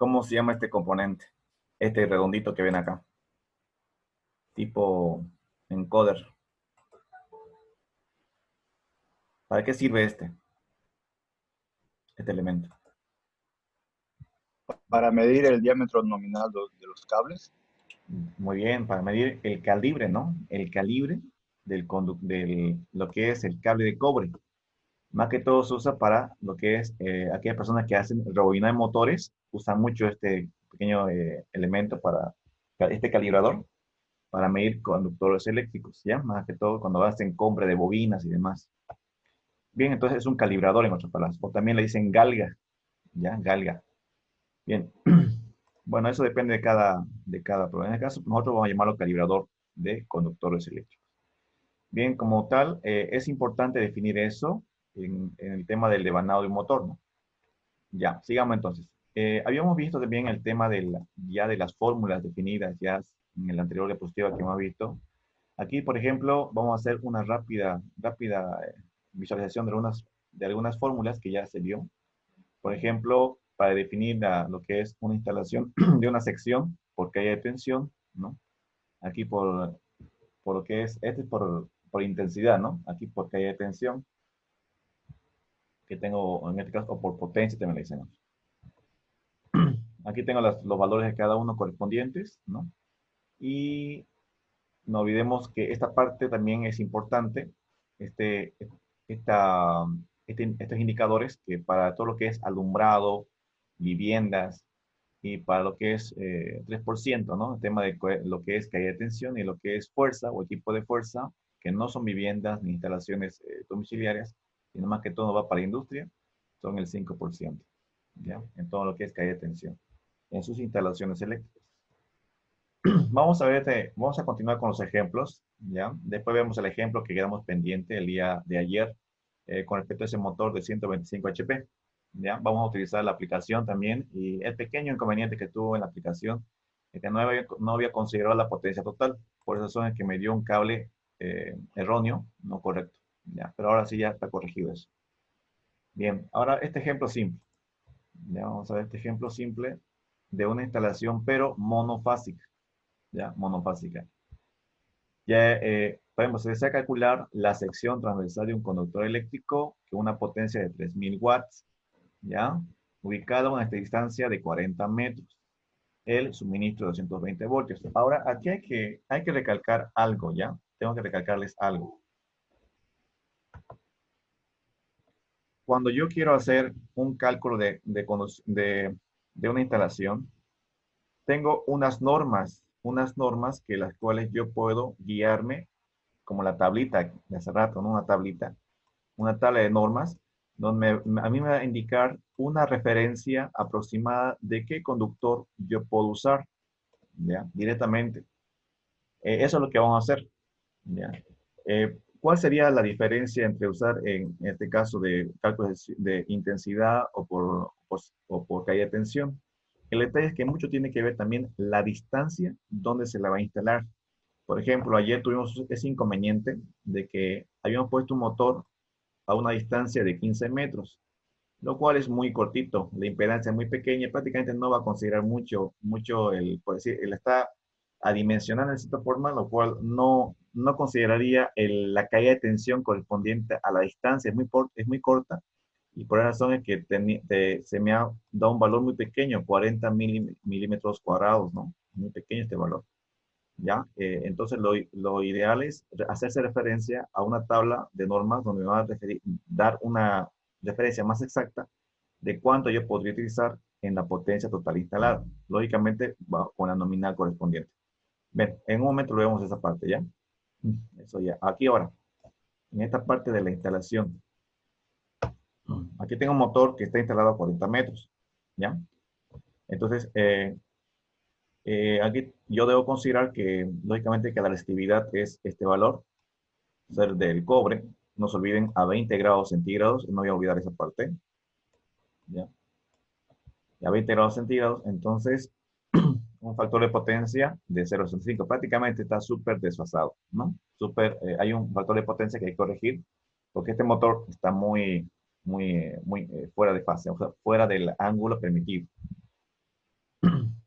¿Cómo se llama este componente? Este redondito que ven acá. Tipo encoder. ¿Para qué sirve este elemento? Para medir el diámetro nominal de los cables. Muy bien, para medir el calibre, ¿no? El calibre del lo que es el cable de cobre. Más que todo se usa para lo que es aquellas personas que hacen rebobinaje de motores, usan mucho este pequeño elemento para este calibrador para medir conductores eléctricos, ¿ya? Más que todo cuando hacen compra de bobinas y demás. Bien, entonces es un calibrador en otras palabras. O también le dicen galga, ¿ya? Galga. Bien. Bueno, eso depende de cada problema. En este caso, nosotros vamos a llamarlo calibrador de conductores eléctricos. Bien, como tal, es importante definir eso en el tema del devanado de un motor, ¿no? Ya, sigamos entonces. Habíamos visto también el tema ya de las fórmulas definidas ya en el anterior diapositiva que hemos visto. Aquí, por ejemplo, vamos a hacer una rápida visualización de algunas fórmulas que ya se vio. Por ejemplo, para definir lo que es una instalación de una sección por calle de tensión, ¿no? Aquí por lo que este es por intensidad, ¿no? Aquí por calle de tensión, que tengo en este caso, o por potencia también le dicen, ¿no? Aquí tengo los valores de cada uno correspondientes, ¿no? Y no olvidemos que esta parte también es importante, este, esta, estos indicadores que para todo lo que es alumbrado, viviendas y para lo que es 3%, ¿no? El tema de lo que es caída de tensión y lo que es fuerza o equipo de fuerza, que no son viviendas ni instalaciones domiciliarias, sino más que todo va para la industria, son el 5%, ¿ya? En todo lo que es caída de tensión, en sus instalaciones eléctricas. Vamos a continuar con los ejemplos, ¿ya? Después vemos el ejemplo que quedamos pendiente el día de ayer con respecto a ese motor de 125 HP, ¿ya? Vamos a utilizar la aplicación también y el pequeño inconveniente que tuvo en la aplicación es que no había considerado la potencia total, por eso es que me dio un cable erróneo, no correcto, ¿ya? Pero ahora sí ya está corregido eso. Bien, ahora este ejemplo simple, ¿ya? Vamos a ver este ejemplo simple de una instalación pero monofásica, ¿ya? Monofásica. Ya, por ejemplo, se desea calcular la sección transversal de un conductor eléctrico con una potencia de 3000 watts, ¿ya? Ubicada a una distancia de 40 metros. El suministro de 220 voltios. Ahora, aquí hay que recalcar algo, ¿ya? Tengo que recalcarles algo. Cuando yo quiero hacer un cálculo de una instalación, tengo unas normas que las cuales yo puedo guiarme, como la tablita de hace rato, ¿no? Una tabla de normas, donde a mí me va a indicar una referencia aproximada de qué conductor yo puedo usar, ¿ya? Directamente. Eso es lo que vamos a hacer, ¿ya? ¿Cuál sería la diferencia entre usar en este caso de cálculos de intensidad o por caída de tensión? El detalle es que mucho tiene que ver también la distancia donde se la va a instalar. Por ejemplo, ayer tuvimos ese inconveniente de que habíamos puesto un motor a una distancia de 15 metros, lo cual es muy cortito. La impedancia es muy pequeña, prácticamente no va a considerar mucho por decir, él está adimensionado de cierta forma, lo cual no consideraría la caída de tensión correspondiente a la distancia, es muy corta, y por esa razón es que se me ha dado un valor muy pequeño, 40 milímetros cuadrados, ¿no? Muy pequeño este valor. ¿Ya? Entonces, lo ideal es hacerse referencia a una tabla de normas donde me va a dar una referencia más exacta de cuánto yo podría utilizar en la potencia total instalada. Lógicamente, con la nominal correspondiente. Ven, en un momento lo vemos esa parte, ¿ya? Eso ya. Aquí ahora, en esta parte de la instalación. Aquí tengo un motor que está instalado a 40 metros, ¿ya? Entonces, aquí yo debo considerar que, lógicamente, que la resistividad es este valor, ser del cobre. No se olviden a 20 grados centígrados, no voy a olvidar esa parte, ¿ya? Y a 20 grados centígrados, entonces, un factor de potencia de 0,65. Prácticamente está súper desfasado, ¿no? Hay un factor de potencia que hay que corregir, porque este motor está muy fuera de fase, o sea, fuera del ángulo permitido.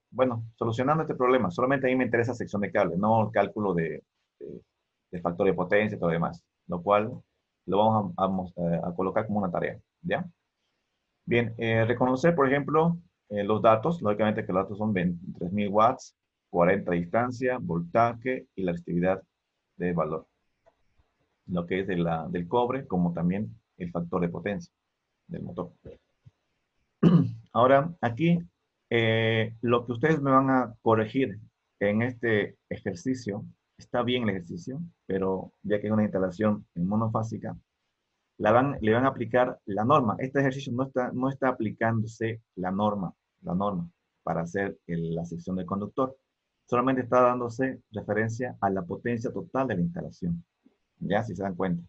Bueno, solucionando este problema, solamente a mí me interesa sección de cable, no el cálculo de factor de potencia y todo lo demás, lo cual lo vamos a colocar como una tarea, ¿ya? Bien, reconocer, por ejemplo, los datos, lógicamente que los datos son 23.000 watts, 40 distancia, voltaje y la resistividad del valor, lo que es del cobre, como también el factor de potencia del motor. Ahora, aquí, lo que ustedes me van a corregir en este ejercicio, está bien el ejercicio, pero ya que es una instalación en monofásica, le van a aplicar la norma. Este ejercicio no está aplicándose la norma para hacer la sección del conductor. Solamente está dándose referencia a la potencia total de la instalación. Ya, si se dan cuenta.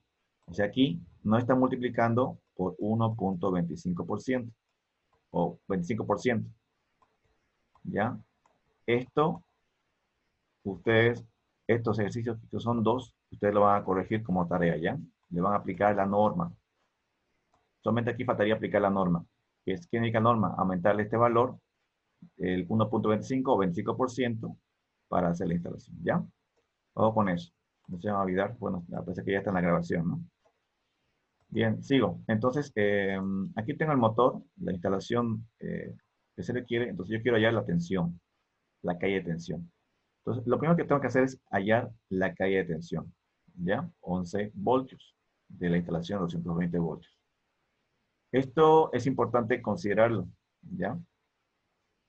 O sea, aquí no está multiplicando por 1.25% o 25%. ¿Ya? Esto, ustedes, estos ejercicios que son dos, ustedes lo van a corregir como tarea, ¿ya? Le van a aplicar la norma. Solamente aquí faltaría aplicar la norma. ¿Qué indica la norma? Aumentarle este valor, el 1.25 o 25% para hacer la instalación, ¿ya? Ojo con eso. No se van a olvidar. Bueno, parece que ya está en la grabación, ¿no? Bien, sigo. Entonces, aquí tengo el motor, la instalación que se requiere. Entonces, yo quiero hallar la tensión, la calle de tensión. Entonces, lo primero que tengo que hacer es hallar la calle de tensión, ¿ya? 11 voltios de la instalación, 220 voltios. Esto es importante considerarlo, ¿ya?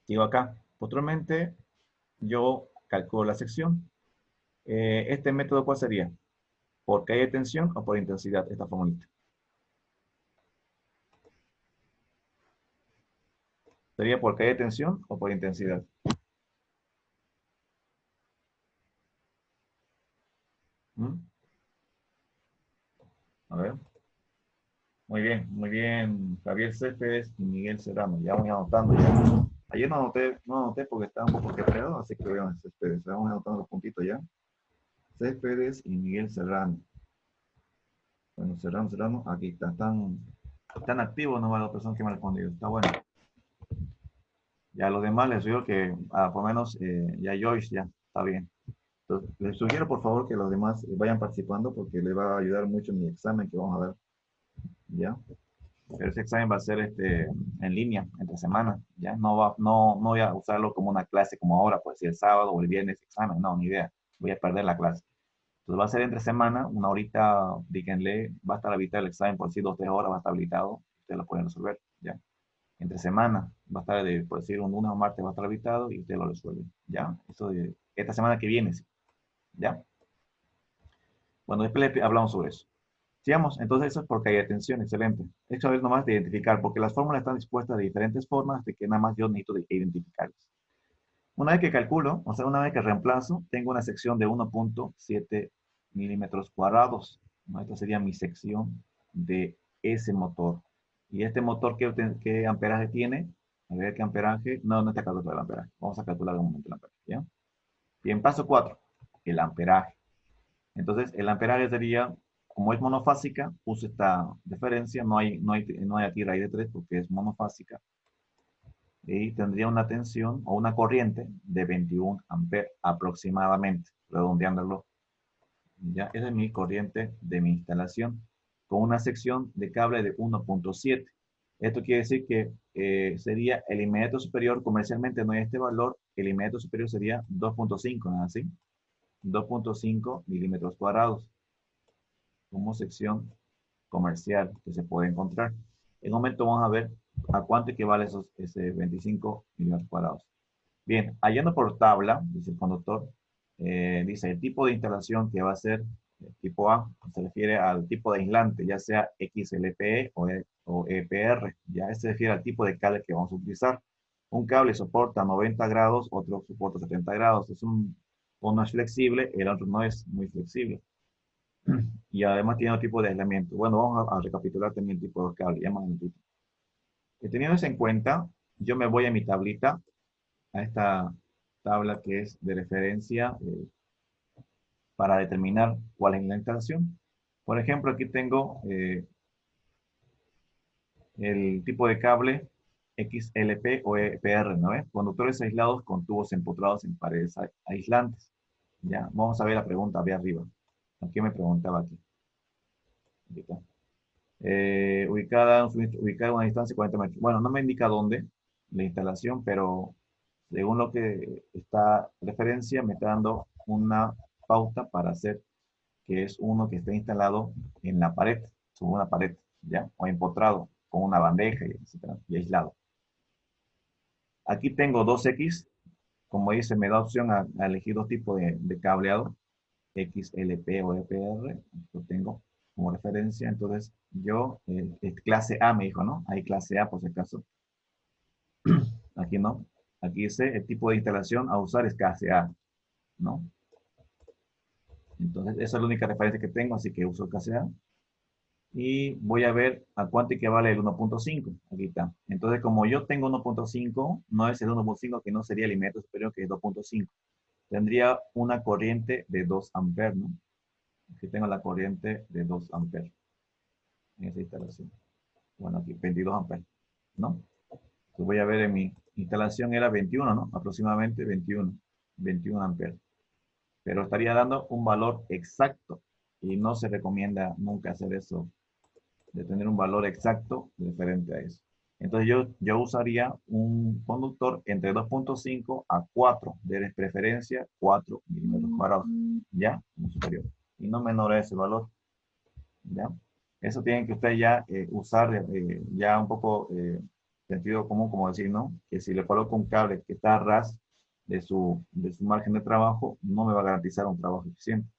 Sigo acá. Posteriormente, yo calculo la sección. Este método, ¿cuál sería? ¿Por calle de tensión o por intensidad? Esta formulita. ¿Sería por calle de tensión o por intensidad? ¿Mm? A ver. Muy bien, Javier Céspedes y Miguel Serrano. Ya voy anotando ya. Ayer no anoté porque estaba un poco quebrado, así que voy a Céspedes. Vamos anotando los puntitos ya. Céspedes y Miguel Serrano. Bueno, Serrano, aquí está. Están activos, no las personas que me han respondido. Está bueno. Ya a los demás les digo que, por lo menos, ya Joyce, ya, está bien. Entonces, les sugiero, por favor, que los demás vayan participando porque les va a ayudar mucho en mi examen que vamos a ver. ¿Ya? Pero ese examen va a ser en línea, entre semana, ¿ya? No voy a usarlo como una clase como ahora, pues si el sábado o el viernes examen, no, ni idea. Voy a perder la clase. Entonces va a ser entre semana, una horita, díganle, va a estar habilitado el examen por decir 2 o 3 horas, va a estar habilitado, ustedes lo pueden resolver, ¿ya? Entre semana, va a estar, por decir, un lunes o martes va a estar habilitado y ustedes lo resuelven, ¿ya? Eso de esta semana que viene, sí, ¿ya? Bueno, después hablamos sobre eso. Sigamos, entonces eso es porque hay atención, excelente. Esto es nomás de identificar, porque las fórmulas están dispuestas de diferentes formas, de que nada más yo necesito de identificarlas. Una vez que calculo, o sea, una vez que reemplazo, tengo una sección de 1.7 milímetros cuadrados, ¿no? Esta sería mi sección de ese motor. Y este motor, ¿qué amperaje tiene? A ver qué amperaje. No está calculado el amperaje. Vamos a calcular un momento el amperaje, ¿ya? Bien, paso 4, el amperaje. Entonces, el amperaje sería, como es monofásica, uso esta diferencia, no hay aquí raíz de 3 porque es monofásica, y tendría una tensión o una corriente de 21 amperes aproximadamente, redondeándolo. Ya, esa es mi corriente de mi instalación, con una sección de cable de 1.7. Esto quiere decir que sería el inmediato superior, comercialmente no hay este valor, el inmediato superior sería 2.5, ¿no es así? 2.5 milímetros cuadrados como sección comercial que se puede encontrar. En un momento vamos a ver a cuánto equivale ese 25 milímetros cuadrados. Bien, hallando por tabla, dice el conductor, dice el tipo de instalación que va a ser tipo A, se refiere al tipo de aislante, ya sea XLPE o EPR, ya se refiere al tipo de cable que vamos a utilizar. Un cable soporta 90 grados, otro soporta 70 grados. Uno es flexible, el otro no es muy flexible. Y además tiene otro tipo de aislamiento. Bueno, vamos a recapitular también el tipo de cable, ya más adelantito. Teniendo eso en cuenta, yo me voy a mi tablita, a esta tabla que es de referencia para determinar cuál es la instalación. Por ejemplo, aquí tengo el tipo de cable XLP o EPR, ¿no ves? Conductores aislados con tubos empotrados en paredes aislantes. Ya, vamos a ver la pregunta de arriba. Aquí me preguntaba aquí. Aquí está. Ubicada a una distancia de 40 metros. Bueno, no me indica dónde la instalación, pero según lo que está referencia, me está dando una pauta para hacer que es uno que esté instalado en la pared, sobre una pared, ¿ya? O empotrado con una bandeja, y, etcétera, y aislado. Aquí tengo 2X, como dice, me da opción a elegir dos tipos de cableado, XLP o EPR, lo tengo como referencia, entonces yo, clase A me dijo, ¿no? Hay clase A por si acaso, aquí no, aquí dice el tipo de instalación a usar es clase A, ¿no? Entonces esa es la única referencia que tengo, así que uso clase A. Y voy a ver a cuánto equivale el 1.5. Aquí está. Entonces, como yo tengo 1.5, no es el 1.5 que no sería el inmediato superior, que es 2.5. Tendría una corriente de 2 amperes, ¿no? Aquí tengo la corriente de 2 amperes en esa instalación. Bueno, aquí 22 amperes, ¿no? Entonces voy a ver en mi instalación era 21, ¿no? Aproximadamente 21 amperes. Pero estaría dando un valor exacto y no se recomienda nunca hacer eso, de tener un valor exacto referente a eso. Entonces yo usaría un conductor entre 2.5 a 4, de preferencia 4 milímetros cuadrados, ¿ya? Como superior. Y no menor a ese valor, ¿ya? Eso tienen que ustedes ya usar ya un poco sentido común, como decir, ¿no? Que si le coloco un cable que está a ras de su margen de trabajo, no me va a garantizar un trabajo eficiente.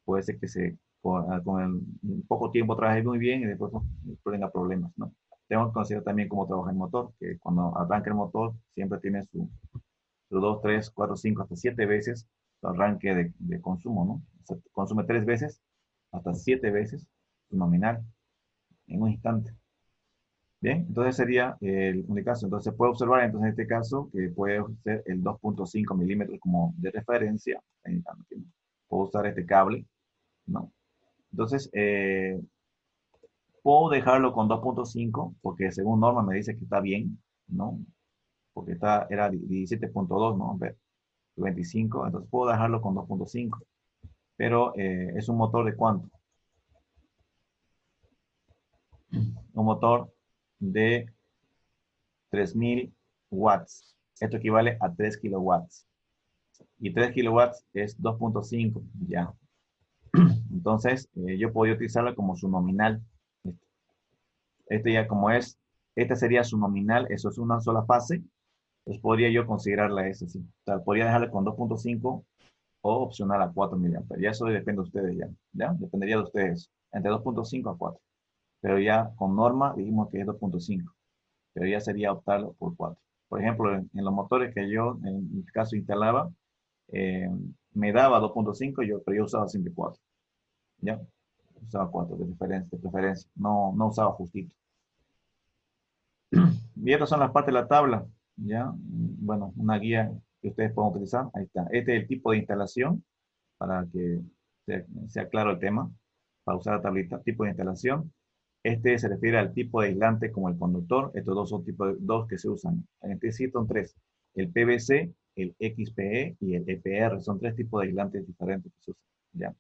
Puede ser que con el poco tiempo trabaje muy bien y después tenga problemas, ¿no? Tengo que considerar también cómo trabaja el motor, que cuando arranca el motor siempre tiene su 2, 3, 4, 5, hasta 7 veces su arranque de consumo, ¿no? O sea, consume 3 veces, hasta 7 veces su nominal en un instante. Bien, entonces sería el único caso. Entonces se puede observar entonces en este caso que puede ser el 2.5 milímetros como de referencia. Puedo usar este cable, ¿no? Entonces, puedo dejarlo con 2.5 porque según norma me dice que está bien, ¿no? Porque era 17.2, ¿no? 25, entonces puedo dejarlo con 2.5. Pero es un motor de ¿cuánto? Un motor de 3000 watts. Esto equivale a 3 kilowatts. Y 3 kilowatts es 2.5, ya. Entonces, yo podría utilizarlo como su nominal. Este ya como es, esta sería su nominal, eso es una sola fase, pues podría yo considerarla esa, sí. O sea, podría dejarle con 2.5 o opcional a 4 miliamperes. Ya eso depende de ustedes ya, ¿ya? Dependería de ustedes, entre 2.5 a 4. Pero ya con norma dijimos que es 2.5, pero ya sería optarlo por 4. Por ejemplo, en los motores que yo en mi caso instalaba, eh, me daba 2.5, pero yo usaba siempre 4, ¿ya? Usaba 4 de preferencia, no usaba justito. Y estas son las partes de la tabla, ¿ya? Bueno, una guía que ustedes pueden utilizar. Ahí está. Este es el tipo de instalación, para que sea claro el tema, para usar la tablita, tipo de instalación. Este se refiere al tipo de aislante como el conductor. Estos dos son dos que se usan. En este sí son tres. El PVC, el XPE y el EPR. Son tres tipos de aislantes diferentes que se usan, ¿ya?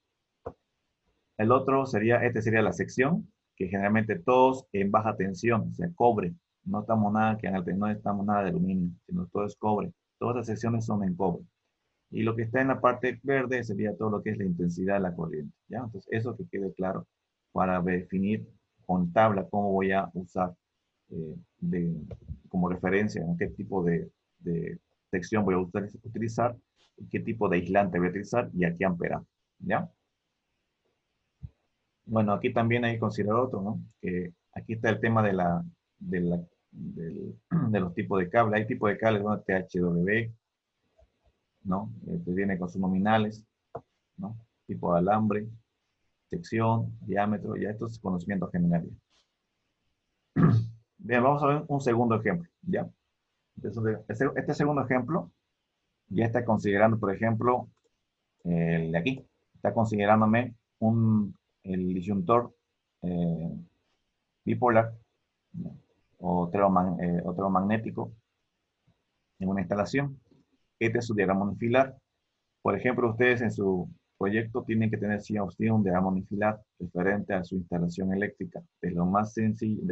El otro sería, este sería la sección, que generalmente todos en baja tensión, o sea, cobre. No estamos nada que en alta, no estamos nada de aluminio, sino todo es cobre. Todas las secciones son en cobre. Y lo que está en la parte verde sería todo lo que es la intensidad de la corriente, ¿ya? Entonces, eso que quede claro para definir con tabla cómo voy a usar como referencia, ¿no? Qué tipo de sección voy a utilizar, qué tipo de aislante voy a utilizar y a qué amperaje, ¿ya? Bueno, aquí también hay que considerar otro, ¿no? Que aquí está el tema de los tipos de cable. Hay tipos de cables, ¿no? THW, ¿no? Que viene con sus nominales, ¿no? Tipo de alambre, sección, diámetro, ya estos conocimientos generales. Bien, vamos a ver un segundo ejemplo, ¿ya? Entonces, este segundo ejemplo ya está considerando, por ejemplo, el de aquí. Está considerándome el disyuntor bipolar, ¿no? o termomagnético en una instalación. Este es su diagrama unifilar. Por ejemplo, ustedes en su proyecto tienen que tener sí o sí un diagrama unifilar referente a su instalación eléctrica, desde lo más sencillo,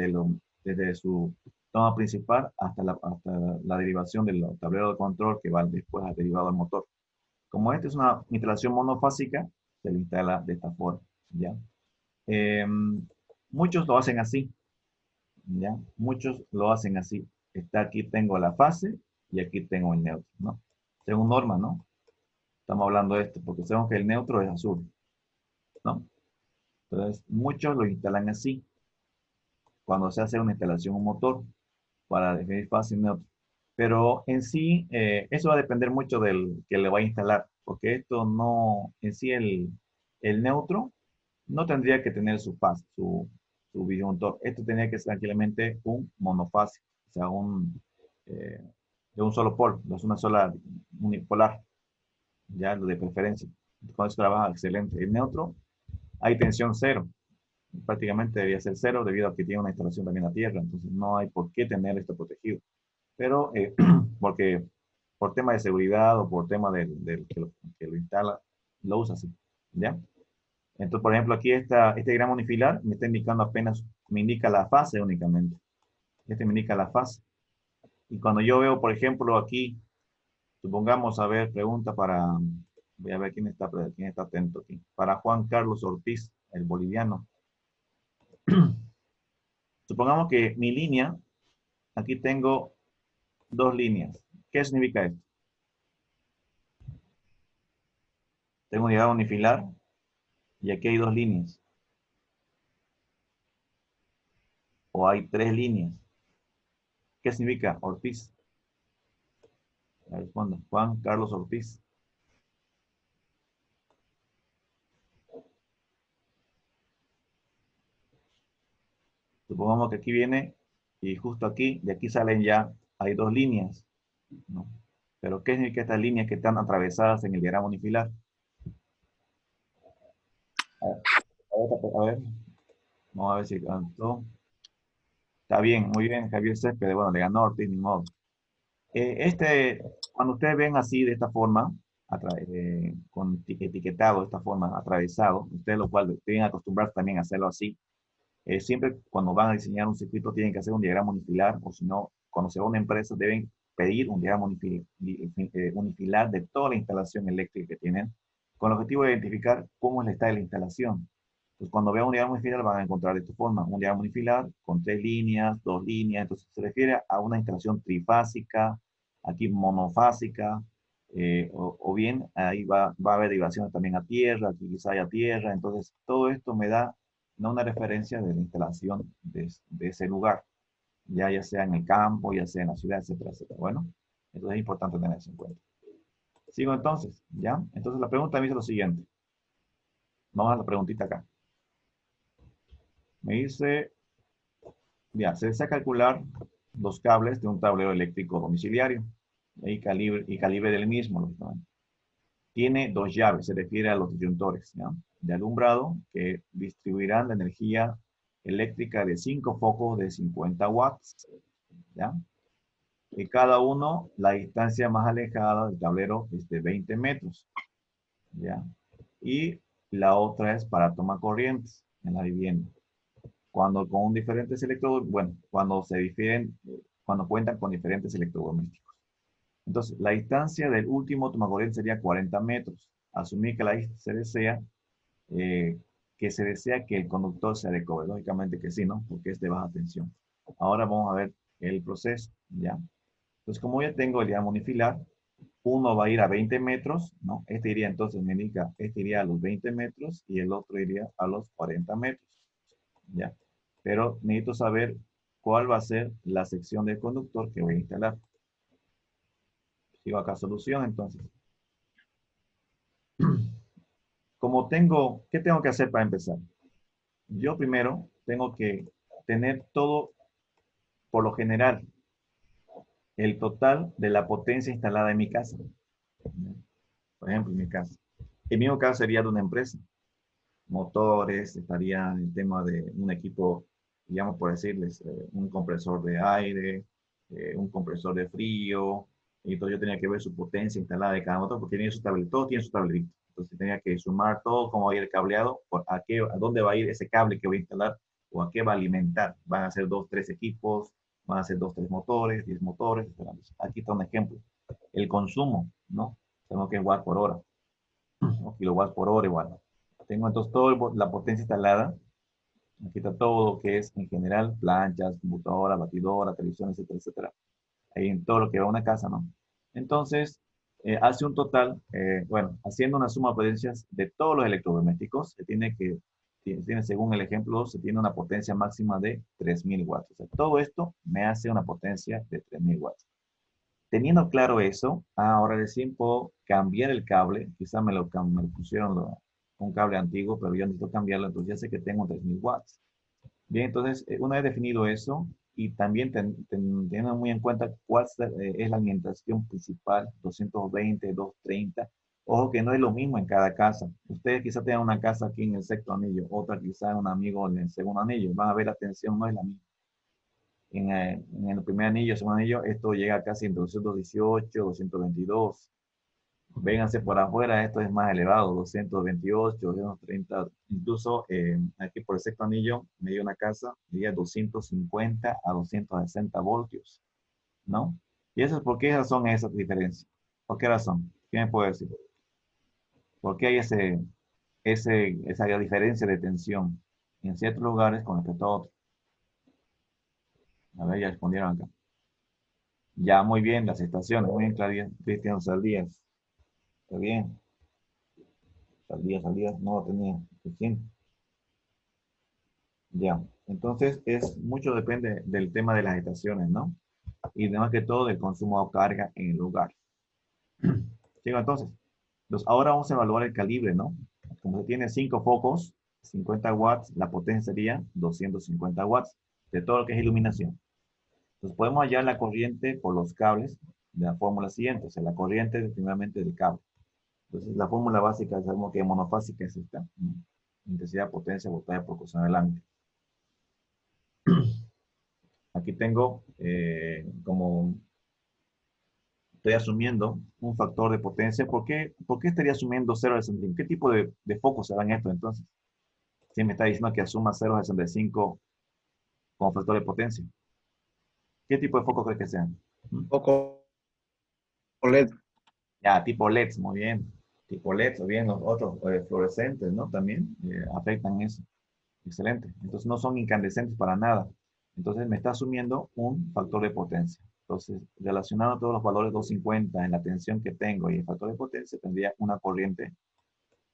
desde su toma principal hasta la derivación del tablero de control que va después al derivado del motor. Como esta es una instalación monofásica, se le instala de esta forma, ¿ya? Eh, muchos lo hacen así, ¿ya? Muchos lo hacen así. Aquí tengo la fase y aquí tengo el neutro, ¿no? Según norma, ¿no? Estamos hablando de esto, porque sabemos que el neutro es azul, ¿no? Entonces, muchos lo instalan así, cuando se hace una instalación, un motor, para definir fase y neutro. Pero en sí, eso va a depender mucho del que le va a instalar, porque esto no, en sí el neutro no tendría que tener su fase, su bidisyuntor. Esto tendría que ser tranquilamente un monofásico, o sea, eh, de un solo polo, no es una sola unipolar, ya lo de preferencia. Con eso trabaja excelente. El neutro, hay tensión cero, prácticamente debería ser cero debido a que tiene una instalación también a tierra, entonces no hay por qué tener esto protegido. Pero porque por tema de seguridad o por tema del que lo instala, lo usa así, ¿ya? Entonces, por ejemplo, aquí este gramo unifilar me está indicando apenas, me indica la fase únicamente. Este me indica la fase. Y cuando yo veo, por ejemplo, aquí, supongamos, a ver, pregunta para, voy a ver quién está atento aquí. Para Juan Carlos Ortiz, el boliviano. Supongamos que mi línea, aquí tengo dos líneas. ¿Qué significa esto? Tengo un diagrama unifilar y aquí hay dos líneas. O hay tres líneas. ¿Qué significa Ortiz? Responda. Juan Carlos Ortiz. Supongamos que aquí viene y justo aquí, de aquí salen ya, hay dos líneas, ¿no? Pero ¿qué significa estas líneas que están atravesadas en el diagrama unifilar? A ver, vamos a ver si cantó. Está bien, muy bien, Javier Céspedes, bueno, le ganó Ortiz, ni modo. Cuando ustedes ven así, de esta forma, etiquetado de esta forma, atravesado, ustedes lo cual deben acostumbrarse también a hacerlo así. Siempre cuando van a diseñar un circuito tienen que hacer un diagrama unifilar, o si no, cuando se va a una empresa deben pedir un diagrama unifilar de toda la instalación eléctrica que tienen, con el objetivo de identificar cómo es el estado de la instalación. Entonces, cuando vean un diagrama unifilar van a encontrar de esta forma, un diagrama unifilar con tres líneas, dos líneas, entonces se refiere a una instalación trifásica, aquí monofásica, o bien ahí va a haber derivaciones también a tierra, aquí quizá haya tierra, entonces todo esto me da no una referencia de la instalación de ese lugar, ya sea en el campo, ya sea en la ciudad, etcétera, etcétera. Bueno, entonces es importante tener eso en cuenta. Sigo entonces, ¿ya? Entonces la pregunta me dice lo siguiente. Vamos a la preguntita acá. Me dice, ya, se desea calcular los cables de un tablero eléctrico domiciliario y calibre del mismo, lógicamente. Tiene dos llaves, se refiere a los disyuntores, ¿ya? De alumbrado que distribuirán la energía eléctrica de 5 focos de 50 watts, ¿ya? Y cada uno, la distancia más alejada del tablero es de 20 metros, ¿ya? Y la otra es para tomar corrientes en la vivienda. Cuando con diferentes electrodos, bueno, cuando cuentan con diferentes electrodomésticos. Entonces, la distancia del último tomacorriente sería 40 metros. Asumir que eh, se desea que el conductor sea de cobre. Lógicamente que sí, ¿no? Porque es de baja tensión. Ahora vamos a ver el proceso, ¿ya? Entonces, como ya tengo el diagrama unifilar, uno va a ir a 20 metros, ¿no? Este iría entonces, me indica, este iría a los 20 metros y el otro iría a los 40 metros, ¿ya? Pero necesito saber cuál va a ser la sección del conductor que voy a instalar. Sigo acá solución, entonces. ¿Qué tengo que hacer para empezar? Yo primero tengo que tener todo, por lo general, el total de la potencia instalada en mi casa. Por ejemplo, en mi casa. En mi caso sería de una empresa. Motores, estaría en el tema de un equipo digamos por decirles, un compresor de aire, un compresor de frío, y entonces yo tenía que ver su potencia instalada de cada motor, porque tiene su tablet, todo tiene su tablerito. Entonces tenía que sumar todo, cómo va a ir el cableado, a dónde va a ir ese cable que voy a instalar, o a qué va a alimentar. Van a ser dos, tres equipos, van a ser dos, tres motores, 10 motores. Aquí está un ejemplo. El consumo, ¿no? Tengo que es watt por hora, o kilowatts por hora igual. Tengo entonces toda la potencia instalada. Aquí está todo lo que es en general, planchas, computadora, batidora, televisión, etcétera, etcétera. Ahí en todo lo que va a una casa, ¿no? Entonces, hace un total, bueno, haciendo una suma de potencias de todos los electrodomésticos, tiene, según el ejemplo, se tiene una potencia máxima de 3000 watts. O sea, todo esto me hace una potencia de 3000 watts. Teniendo claro eso, ahora recién puedo cambiar el cable. Quizá me lo pusieron un cable antiguo, pero yo necesito cambiarlo, entonces ya sé que tengo 3000 watts. Bien, entonces, una vez definido eso, y también teniendo muy en cuenta cuál es la alimentación principal, 220, 230. Ojo que no es lo mismo en cada casa. Ustedes quizá tengan una casa aquí en el sexto anillo, otra quizá un amigo en el segundo anillo. Van a ver la tensión, no es la misma. En el primer anillo, segundo anillo, esto llega casi en 218, 222. Vénganse por afuera, esto es más elevado, 228, 230, incluso aquí por el sexto anillo, me dio una casa, medía 250 a 260 voltios, ¿no? ¿Y eso es por qué razón es esa diferencia? ¿Por qué razón? ¿Quién me puede decir? ¿Por qué hay esa diferencia de tensión en ciertos lugares con respecto a otros? A ver, ya respondieron acá. Ya, muy bien, las estaciones, muy bien, Claudia, Cristian Saldías. Está bien, Saldías, no lo tenía. Recién. Ya, entonces mucho depende del tema de las estaciones, ¿no? Y más que todo del consumo de carga en el lugar. Sigo entonces. Ahora vamos a evaluar el calibre, ¿no? Como se tiene 5 focos, 50 watts, la potencia sería 250 watts de todo lo que es iluminación. Entonces podemos hallar la corriente por los cables de la fórmula siguiente, o sea, la corriente primeramente del cable. Entonces la fórmula básica sabemos que monofásica es esta, ¿no? Intensidad, potencia, voltaje, proporcional al ángulo. Aquí tengo como estoy asumiendo un factor de potencia. ¿Por qué estaría asumiendo 0,65? ¿Qué tipo de foco se da en esto entonces? Si me está diciendo que asuma 0,65 como factor de potencia. ¿Qué tipo de foco cree que sean? ¿Mm? Poco LED. Ya, tipo LEDs, muy bien. Tipo LEDs o bien los otros fluorescentes, ¿no? También afectan eso. Excelente. Entonces no son incandescentes para nada. Entonces me está asumiendo un factor de potencia. Entonces, relacionado a todos los valores 250 en la tensión que tengo y el factor de potencia, tendría una corriente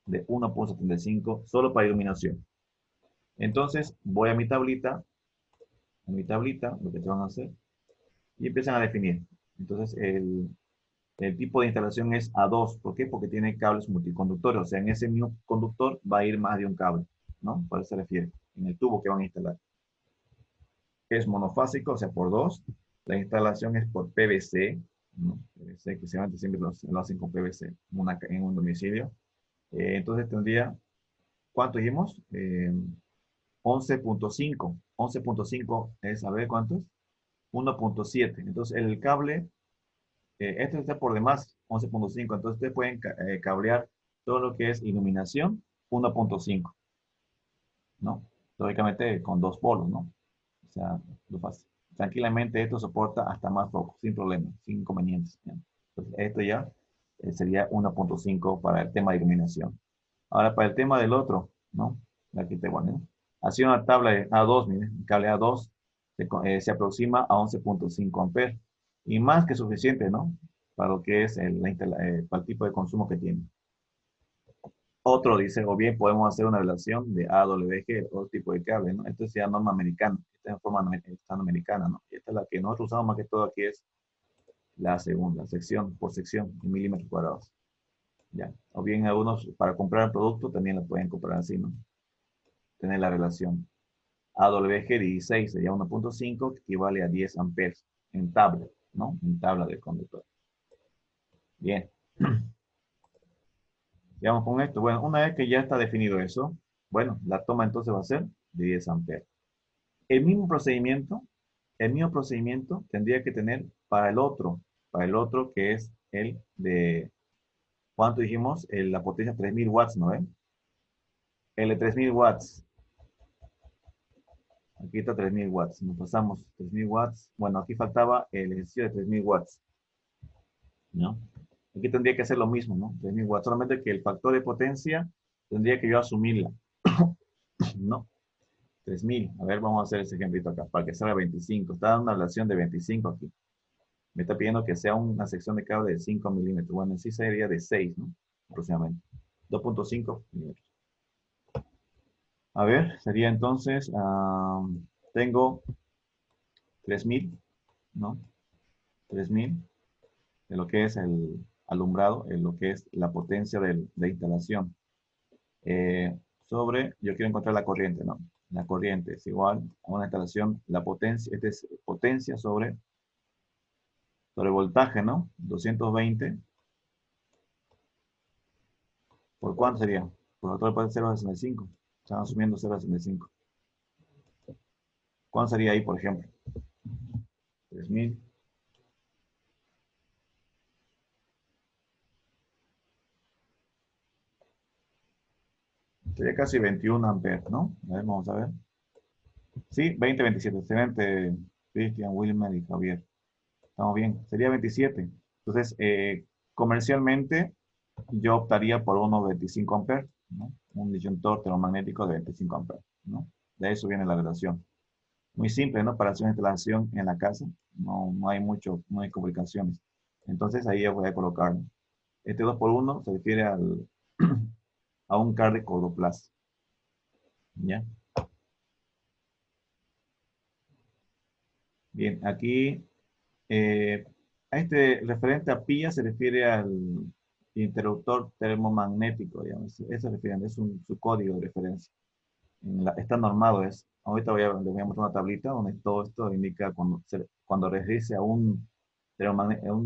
de 1,75 solo para iluminación. Entonces, voy a mi tablita, lo que te van a hacer, y empiezan a definir. Entonces, el tipo de instalación es A2. ¿Por qué? Porque tiene cables multiconductores. O sea, en ese mismo conductor va a ir más de un cable, ¿no? Por eso se refiere, en el tubo que van a instalar. Es monofásico, o sea, por dos. La instalación es por PVC, ¿no? PVC, que siempre lo hacen con PVC en un domicilio. Entonces tendría, ¿cuánto dijimos? 11,5. 11,5 es, a ver, ¿cuánto es? 1,7. Entonces el cable, este está por demás, 11,5. Entonces ustedes pueden cablear todo lo que es iluminación, 1,5, ¿no? Lógicamente con dos polos, ¿no? O sea, lo fácil. Tranquilamente esto soporta hasta más focos, sin problemas, sin inconvenientes. ¿Ya? Entonces, esto ya sería 1,5 para el tema de iluminación. Ahora, para el tema del otro, ¿no? Aquí te voy, ¿no? Así una tabla de A2, miren, un cable A2 se aproxima a 11,5 amperes. Y más que suficiente, ¿no? Para lo que es para el tipo de consumo que tiene. Otro dice, o bien podemos hacer una relación de AWG, otro tipo de cable, ¿no? Esto es ya norma americana, esta es forma americana, ¿no? Y esta es la que nosotros usamos más que todo aquí, es la segunda, sección por sección, en milímetros cuadrados. Ya. O bien algunos, para comprar el producto, también lo pueden comprar así, ¿no? Tener la relación. AWG 16 sería 1,5, que equivale a 10 amperes en tabla, ¿no? En tabla del conductor. Bien. Digamos con esto. Bueno, una vez que ya está definido eso, bueno, la toma entonces va a ser de 10 amperes. el mismo procedimiento tendría que tener para el otro que es el de, ¿cuánto dijimos? La potencia 3000 watts, ¿no ven? El de 3000 watts. Aquí está 3000 watts. Nos pasamos 3000 watts. Bueno, aquí faltaba el ejercicio de 3000 watts, ¿no? Aquí tendría que hacer lo mismo, ¿no? 3000 watts. Solamente que el factor de potencia tendría que yo asumirla, ¿no? 3000. A ver, vamos a hacer ese ejemplito acá para que salga 25. Está dando una relación de 25 aquí. Me está pidiendo que sea una sección de cable de 5 milímetros. Bueno, en sí sería de 6, ¿no? Aproximadamente. 2.5 milímetros. A ver, sería entonces, tengo 3000, ¿no? 3000 de lo que es el alumbrado, en lo que es la potencia de instalación. Sobre, yo quiero encontrar la corriente, ¿no? La corriente es igual a una instalación, la potencia, esta es potencia sobre voltaje, ¿no? 220. ¿Por cuánto sería? Por otro puede ser 0,65. Están asumiendo 0,65. ¿Cuánto sería ahí, por ejemplo? 3000. Sería casi 21 amperes, ¿no? A ver, vamos a ver. Sí, 20, 27. Excelente, Cristian, Wilmer y Javier. Estamos bien. Sería 27. Entonces, comercialmente, yo optaría por uno de 25 amperes, ¿no? Un disyuntor termomagnético de 25 amperes, ¿no? De eso viene la relación. Muy simple, ¿no? Para hacer una instalación en la casa, no hay no hay complicaciones. Entonces, ahí yo voy a colocar. Este 2 por 1 se refiere a un car de Cordoplas, ¿ya? Bien, aquí, eh, a este referente a pilla se refiere al interruptor termomagnético, digamos. Eso se refiere, es su código de referencia. Está normado es. Ahorita les voy a mostrar una tablita donde todo esto indica cuando regrese a un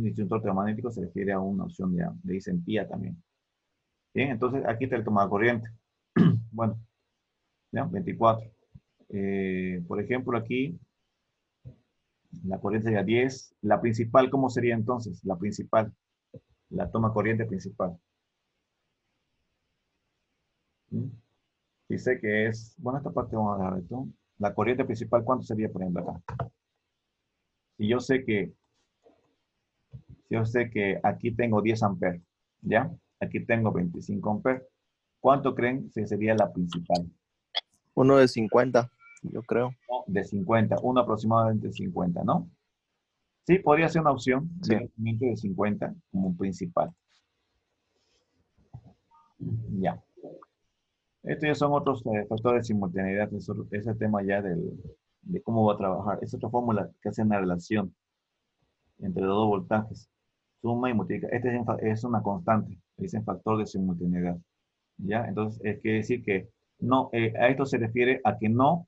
disyuntor termomagnético se refiere a una opción de dicen pía también. Bien, entonces aquí está el toma de corriente. Bueno, ¿ya? 24. Por ejemplo, aquí la corriente sería 10. La principal, ¿cómo sería entonces? La principal, la toma corriente principal. ¿Mm? Dice que es, bueno, esta parte vamos a dejar esto. La corriente principal, ¿cuánto sería, por ejemplo, acá? Si yo sé que, si yo sé que aquí tengo 10 amperes, ¿ya? Aquí tengo 25 amperes. ¿Cuánto creen que sería la principal? Uno de 50, yo creo. No, de 50, uno aproximadamente 50, ¿no? Sí, podría ser una opción Sí. de 50 como principal. Ya. Estos ya son otros factores de simultaneidad. Ese tema ya de cómo va a trabajar. Es otra fórmula que hace una relación entre los dos voltajes. Suma y multiplica. Es una constante. Dicen factor de simultaneidad. ¿Ya? Entonces, es quiere decir que no, a esto se refiere a que no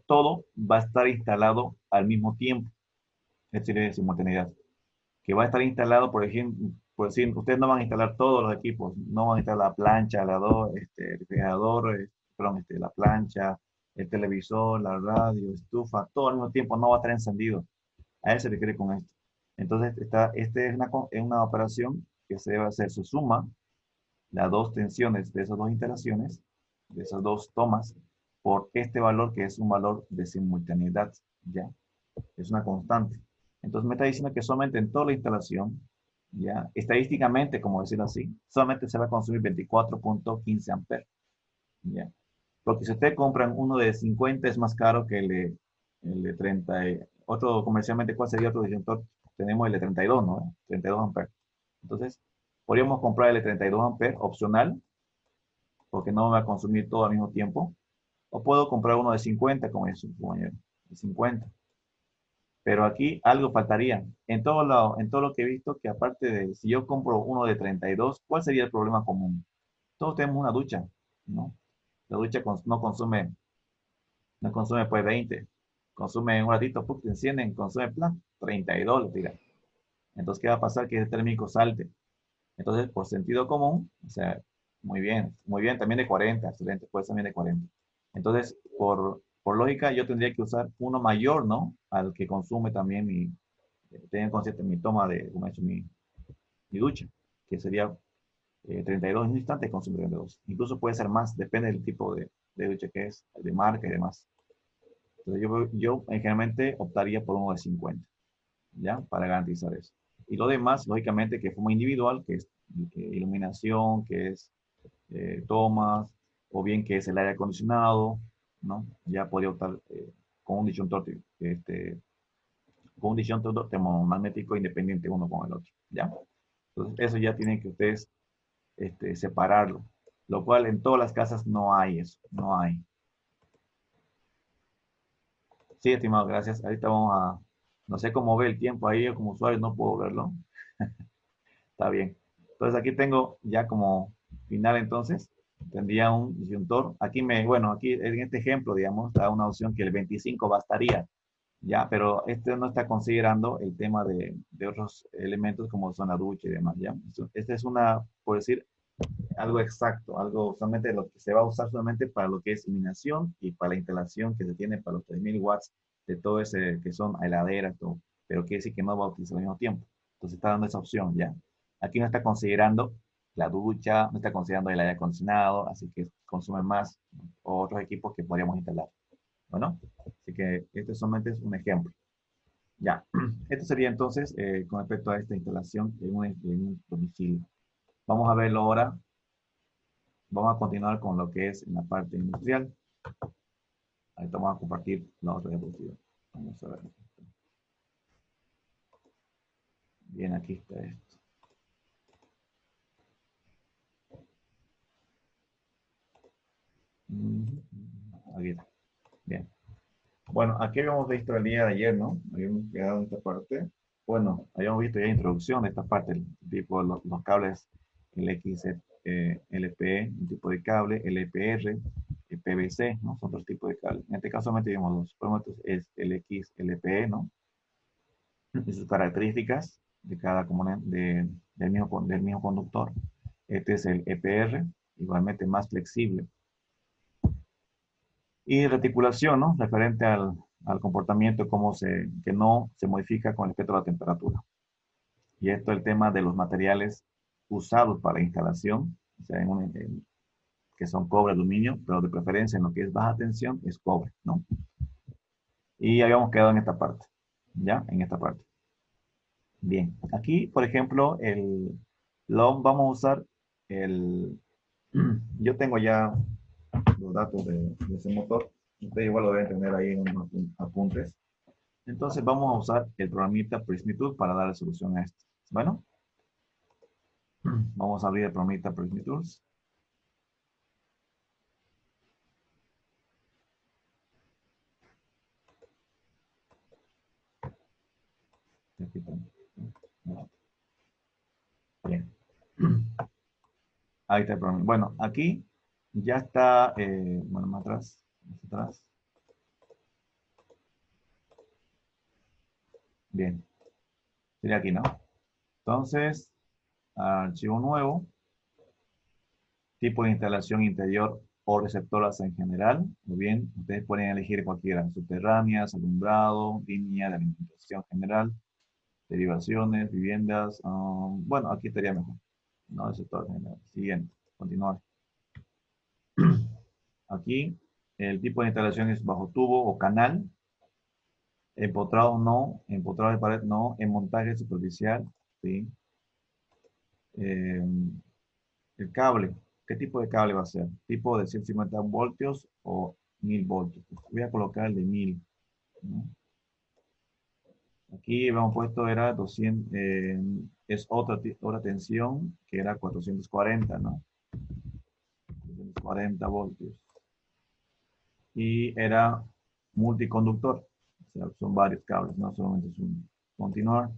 todo va a estar instalado al mismo tiempo. Es decir, de simultaneidad. Que va a estar instalado, por ejemplo, por decir, ustedes no van a instalar todos los equipos, no van a instalar la plancha, el refrigerador, perdón, la plancha, el televisor, la radio, estufa, todo al mismo tiempo no va a estar encendido. A eso se refiere con esto. Entonces, es una operación que se debe hacer su suma, las dos tensiones de esas dos instalaciones, de esas dos tomas, por este valor que es un valor de simultaneidad, ¿ya? Es una constante. Entonces me está diciendo que solamente en toda la instalación, ya, estadísticamente, como decirlo así, solamente se va a consumir 24.15 amperes, ya. Porque si ustedes compran uno de 50 es más caro que el de 30. Otro comercialmente, ¿cuál sería otro disjuntor? Tenemos el de 32, ¿no? 32 amperes. Entonces, podríamos comprar el de 32 amperes opcional, porque no me va a consumir todo al mismo tiempo. O puedo comprar uno de 50, como es su compañero, de 50. Pero aquí algo faltaría. En todo lo que he visto, que aparte de, si yo compro uno de 32, ¿cuál sería el problema común? Todos tenemos una ducha, ¿no? La ducha no consume pues 20. Consume en un ratito, te encienden, consume plan, 32 le tira. Entonces, ¿qué va a pasar? Que el térmico salte. Entonces, por sentido común, o sea, muy bien, también de 40, excelente, pues también de 40. Entonces, por lógica, yo tendría que usar uno mayor, ¿no? Al que consume también tengan consciente mi toma de, como he hecho, mi ducha, que sería 32 en un instante, consume 32. Incluso puede ser más, depende del tipo de ducha que es, de marca y demás. Entonces yo generalmente optaría por uno de 50, ¿ya? Para garantizar eso. Y lo demás, lógicamente, que forma individual, que es iluminación, que es tomas, o bien que es el aire acondicionado, ¿no? Ya podría optar con un disyuntor, con un disyuntor termomagnético independiente uno con el otro, ¿ya? Entonces, eso ya tienen que ustedes separarlo, lo cual en todas las casas no hay eso, no hay. Sí, estimado, gracias. Ahorita vamos a, no sé cómo ve el tiempo ahí, yo como usuario no puedo verlo. Está bien. Entonces aquí tengo ya como final entonces, tendría un disyuntor. Aquí bueno, aquí en este ejemplo, digamos, da una opción que el 25 bastaría, ya, pero este no está considerando el tema de otros elementos como son la ducha y demás, ya. Esta es una, por decir, algo exacto, algo solamente lo que se va a usar solamente para lo que es iluminación y para la instalación que se tiene para los 3000 watts de todo ese que son heladeras, todo, pero quiere decir que no va a utilizar al mismo tiempo. Entonces está dando esa opción ya. Aquí no está considerando la ducha, no está considerando el aire acondicionado, así que consume más otros equipos que podríamos instalar. Bueno, así que este solamente es un ejemplo. Ya, esto sería entonces con respecto a esta instalación en un domicilio. Vamos a verlo ahora. Vamos a continuar con lo que es en la parte industrial. Ahí vamos a compartir la otra diapositiva. Vamos a ver. Bien, aquí está esto. Aquí está. Bien. Bueno, aquí habíamos visto el día de ayer, ¿no? Habíamos quedado en esta parte. Bueno, habíamos visto ya la introducción de esta parte, el tipo de los cables LPE, un tipo de cable, LPR, PVC, ¿no? Son dos tipos de cables. En este caso solamente vimos dos. Por ejemplo, es LX, LPE, ¿no? Y sus características de cada componente del mismo conductor. Este es el EPR, igualmente más flexible. Y reticulación, ¿no? Referente al comportamiento, que no se modifica con respecto a la temperatura. Y esto es el tema de los materiales usados para la instalación, o sea, que son cobre, aluminio, pero de preferencia en lo que es baja tensión es cobre, ¿no? Y habíamos quedado en esta parte, ¿ya? En esta parte. Bien, aquí, por ejemplo, vamos a usar el, yo tengo ya los datos de ese motor, ustedes igual lo deben tener ahí en unos apuntes. Entonces vamos a usar el programita Prismy para darle solución a esto. Bueno, vamos a abrir el programita Prismy Tools. Bien. Ahí está el programa. Bueno, aquí ya está, bueno, más atrás. Bien, sería aquí, ¿no? Entonces, archivo nuevo, tipo de instalación interior o receptoras en general. Muy bien, ustedes pueden elegir cualquiera, subterráneas, alumbrado, línea de alimentación general, derivaciones, viviendas. Bueno, aquí estaría mejor. No, el sector general. Siguiente, continuar. Aquí, el tipo de instalación es bajo tubo o canal. Empotrado no, empotrado de pared no, en montaje superficial, ¿sí? Eh, el cable, ¿qué tipo de cable va a ser? ¿Tipo de 150 voltios o 1000 voltios? Voy a colocar el de 1000, ¿no? Aquí habíamos puesto, era 200, es otra tensión que era 440, ¿no? 440 voltios. Y era multiconductor, o sea, son varios cables, no solamente es uno. Continuar.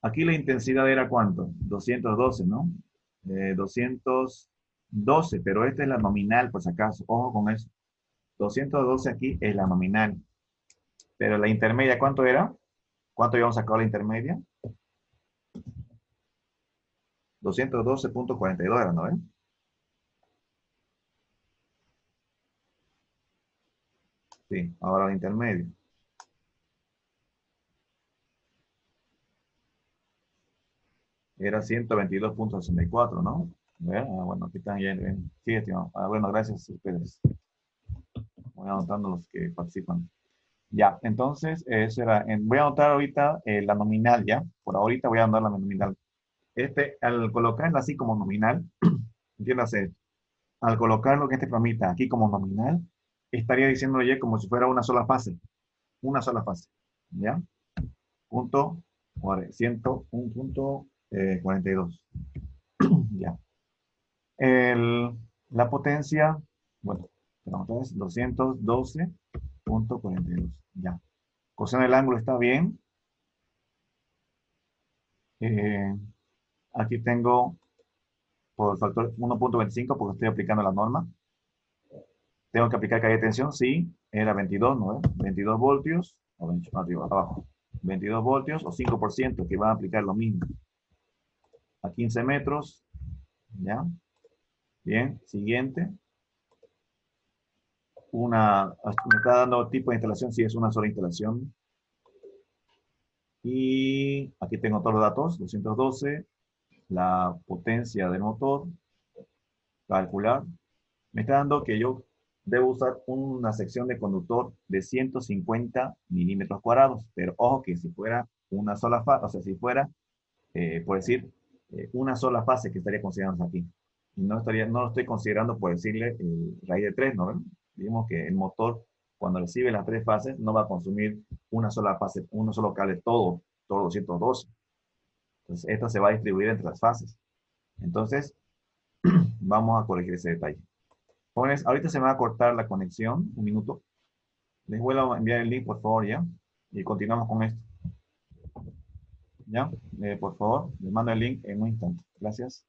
Aquí la intensidad era ¿cuánto? 212, ¿no? 212, pero esta es la nominal, por si acaso. Ojo con eso. 212 aquí es la nominal. Pero la intermedia, ¿cuánto era? ¿Cuánto habíamos sacado la intermedia? 212.42 era, ¿no? Sí, ahora el intermedio. Era 122.64, ¿no? A ver, bueno, aquí están ya. Sí, estimado. Bueno, gracias a ustedes. Voy anotando los que participan. Ya, entonces, eso era. Voy a anotar ahorita la nominal, ¿ya? Por ahorita voy a anotar la nominal. Al colocarla así como nominal, entiéndase, al colocarlo que este programita aquí como nominal, estaría diciéndole ya como si fuera una sola fase, ¿ya? Punto 101.42, ya. La potencia, bueno, entonces 212.42, ya. Coseno del ángulo está bien. Eh, Aquí tengo por factor 1.25 porque estoy aplicando la norma. Tengo que aplicar calle de tensión, sí, era 22, ¿no? 22 voltios, o 20, arriba, abajo. 22 voltios o 5% que va a aplicar lo mismo. A 15 metros, ¿ya? Bien, siguiente. Me está dando tipo de instalación, si es una sola instalación. Y aquí tengo todos los datos, 212, la potencia del motor, calcular. Me está dando que yo debo usar una sección de conductor de 150 milímetros cuadrados, pero ojo que si fuera una sola fase, o sea, si fuera, por decir, una sola fase que estaría considerando aquí. Y no lo estoy considerando por decirle raíz de 3, ¿no ven? Digamos que el motor, cuando recibe las 3 fases, no va a consumir una sola fase, uno solo cable, todo 212. Entonces, esto se va a distribuir entre las fases. Entonces, vamos a corregir ese detalle. Jóvenes, ahorita se me va a cortar la conexión, un minuto. Les vuelvo a enviar el link, por favor, ¿ya? Y continuamos con esto. ¿Ya? Por favor, les mando el link en un instante. Gracias.